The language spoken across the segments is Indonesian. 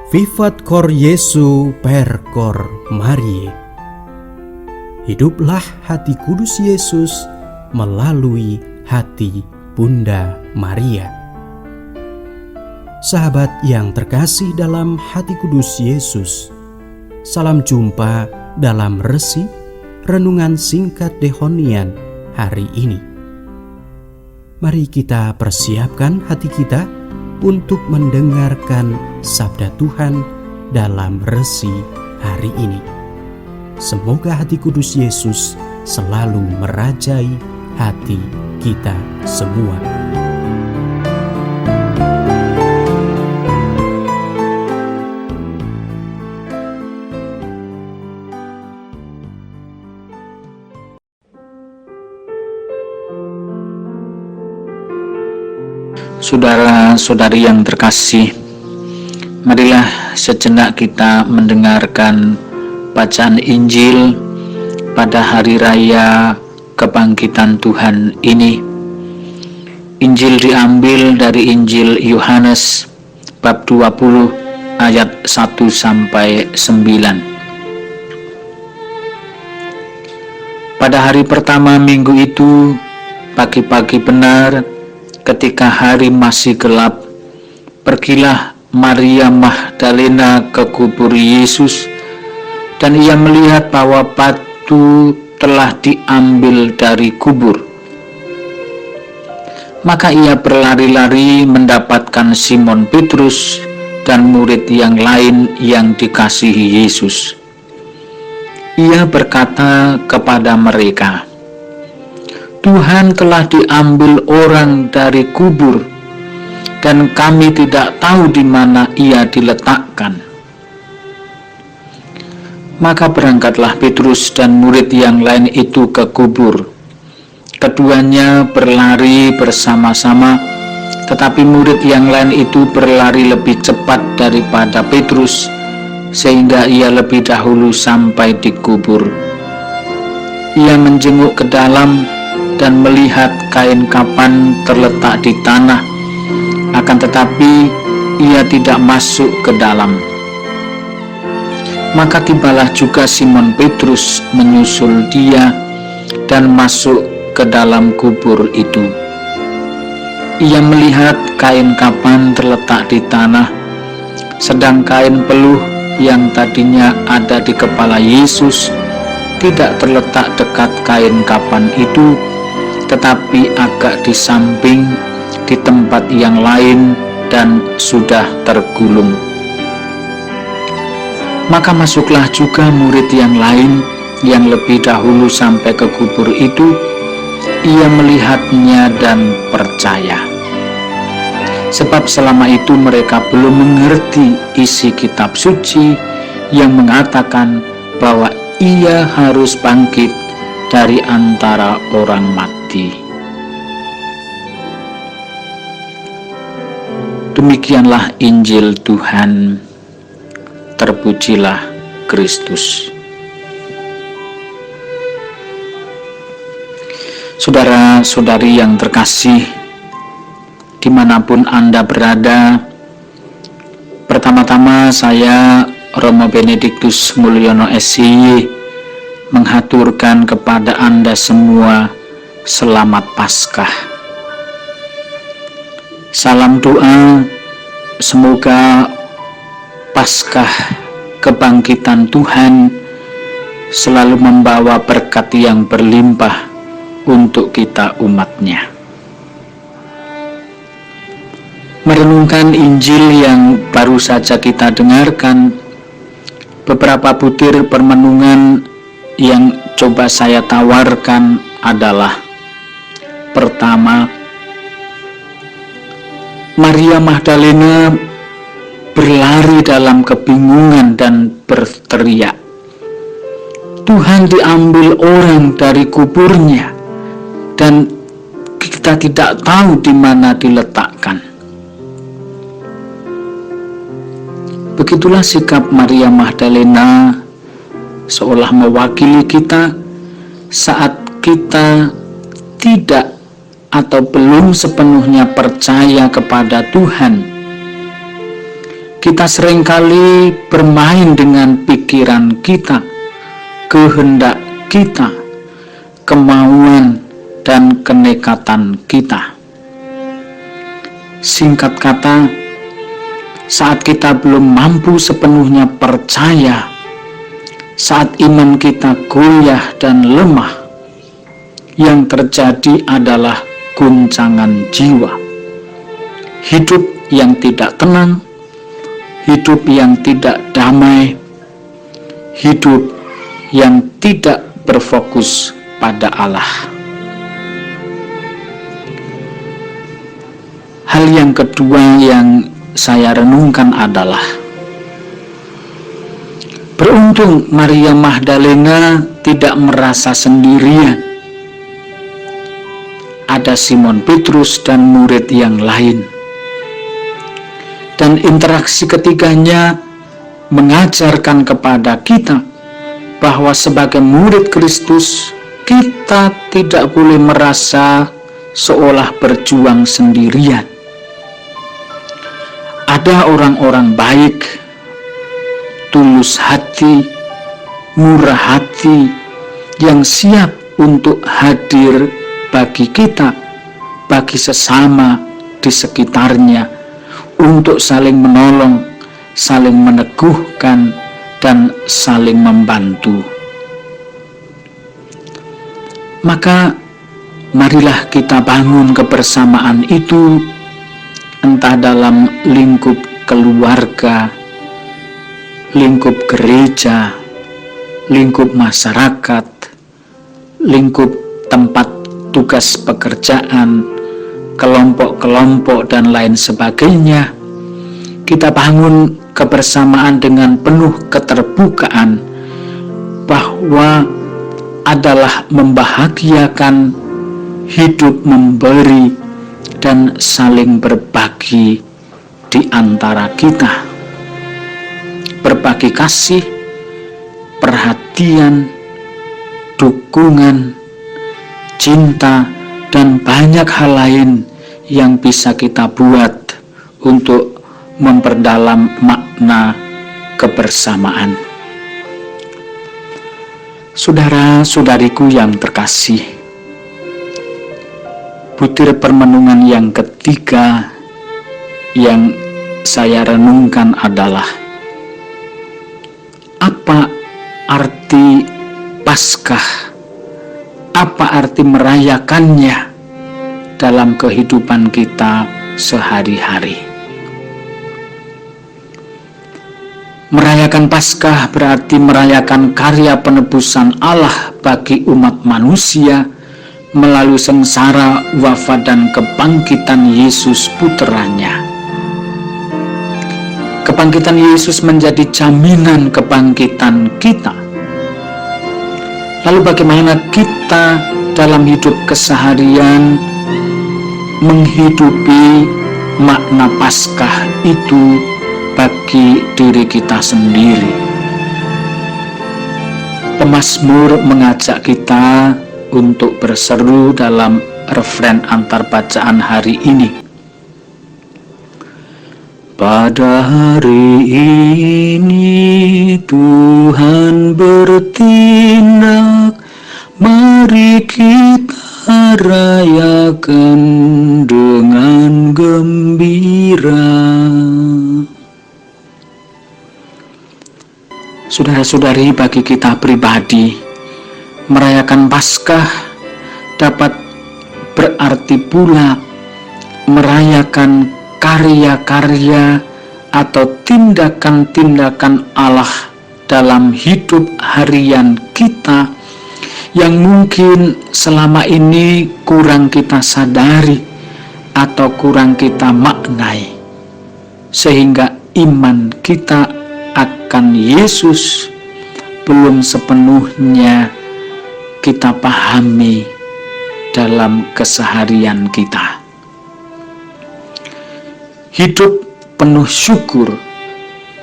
Vivat cor Jesu per cor Mariae. Hiduplah hati kudus Yesus melalui hati Bunda Maria. Sahabat yang terkasih dalam hati kudus Yesus, salam jumpa dalam resi renungan singkat Dehonian hari ini. Mari kita persiapkan hati kita untuk mendengarkan sabda Tuhan dalam resi hari ini. Semoga hati kudus Yesus selalu merajai hati kita semua. Saudara-saudari yang terkasih, marilah sejenak kita mendengarkan bacaan Injil pada hari raya kebangkitan Tuhan ini. Injil diambil dari Injil Yohanes bab 20 ayat 1-9. Pada hari pertama minggu itu, pagi-pagi benar, ketika hari masih gelap, pergilah Maria Magdalena ke kubur Yesus, dan ia melihat bahwa batu telah diambil dari kubur. Maka ia berlari-lari mendapatkan Simon Petrus dan murid yang lain yang dikasihi Yesus. Ia berkata kepada mereka, "Tuhan telah diambil orang dari kubur, dan kami tidak tahu di mana ia diletakkan." Maka berangkatlah Petrus dan murid yang lain itu ke kubur. Keduanya berlari bersama-sama, tetapi murid yang lain itu berlari lebih cepat daripada Petrus, sehingga ia lebih dahulu sampai di kubur. Ia menjenguk ke dalam dan melihat kain kapan terletak di tanah, akan tetapi ia tidak masuk ke dalam. Maka tibalah juga Simon Petrus menyusul dia dan masuk ke dalam kubur itu. Ia melihat kain kapan terletak di tanah, sedang kain peluh yang tadinya ada di kepala Yesus tidak terletak dekat kain kapan itu, tetapi agak di samping di tempat yang lain dan sudah tergulung. Maka masuklah juga murid yang lain yang lebih dahulu sampai ke kubur itu. Ia melihatnya dan percaya, sebab selama itu mereka belum mengerti isi kitab suci yang mengatakan bahwa ia harus bangkit dari antara orang mati. Demikianlah Injil Tuhan. Terpujilah Kristus. Saudara-saudari yang terkasih, dimanapun Anda berada, pertama-tama saya, Romo Benediktus Mulyono SY, menghaturkan kepada Anda semua selamat Paskah. Salam doa, semoga Paskah kebangkitan Tuhan selalu membawa berkat yang berlimpah untuk kita umatnya. Merenungkan Injil yang baru saja kita dengarkan, beberapa butir permenungan yang coba saya tawarkan adalah: pertama, Maria Magdalena berlari dalam kebingungan dan berteriak, "Tuhan diambil orang dari kuburnya, dan kita tidak tahu di mana diletakkan." Begitulah sikap Maria Magdalena, seolah mewakili kita saat kita tidak atau belum sepenuhnya percaya kepada Tuhan. Kita seringkali bermain dengan pikiran kita, kehendak kita, kemauan dan kenekatan kita. Singkat kata, saat kita belum mampu sepenuhnya percaya, saat iman kita goyah dan lemah, yang terjadi adalah guncangan jiwa. Hidup yang tidak tenang, hidup yang tidak damai, hidup yang tidak berfokus pada Allah. Hal yang kedua yang saya renungkan adalah, beruntung Maria Magdalena tidak merasa sendirian. Ada Simon Petrus dan murid yang lain. Dan interaksi ketiganya mengajarkan kepada kita bahwa sebagai murid Kristus, kita tidak boleh merasa seolah berjuang sendirian. Ada orang-orang baik, tulus hati, murah hati, yang siap untuk hadir bagi kita, bagi sesama di sekitarnya, untuk saling menolong, saling meneguhkan, dan saling membantu. Maka marilah kita bangun kebersamaan itu, entah dalam lingkup keluarga, lingkup gereja, lingkup masyarakat, lingkup tempat tugas pekerjaan, kelompok-kelompok dan lain sebagainya. Kita bangun kebersamaan dengan penuh keterbukaan bahwa adalah membahagiakan, hidup memberi dan saling berbagi di antara kita. Berbagi kasih, perhatian, dukungan, cinta, dan banyak hal lain yang bisa kita buat untuk memperdalam makna kebersamaan. Saudara-saudariku yang terkasih, butir permenungan yang ketiga yang saya renungkan adalah, apa arti Paskah? Apa arti merayakannya dalam kehidupan kita sehari-hari? Merayakan Paskah berarti merayakan karya penebusan Allah bagi umat manusia melalui sengsara, wafat, dan kebangkitan Yesus puteranya. Kebangkitan Yesus menjadi jaminan kebangkitan kita. Lalu bagaimana kita dalam hidup keseharian menghidupi makna Paskah itu bagi diri kita sendiri? Pemazmur mengajak kita untuk berseru dalam refren antar bacaan hari ini. Pada hari ini Tuhan bertindak, mari kita rayakan dengan gembira. Saudara-saudari, bagi kita pribadi, merayakan Paskah dapat berarti pula merayakan karya-karya atau tindakan-tindakan Allah dalam hidup harian kita yang mungkin selama ini kurang kita sadari atau kurang kita maknai, sehingga iman kita akan Yesus belum sepenuhnya kita pahami dalam keseharian kita. Hidup penuh syukur,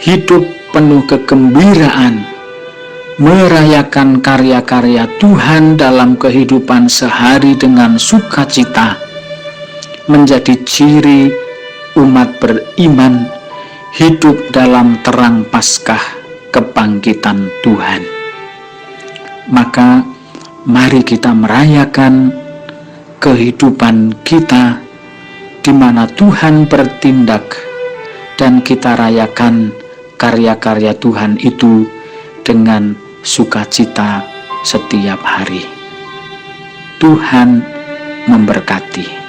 hidup penuh kegembiraan, merayakan karya-karya Tuhan dalam kehidupan sehari dengan sukacita, menjadi ciri umat beriman hidup dalam terang Paskah kebangkitan Tuhan. Maka mari kita merayakan kehidupan kita di mana Tuhan bertindak, dan kita rayakan karya-karya Tuhan itu dengan sukacita setiap hari. Tuhan memberkati.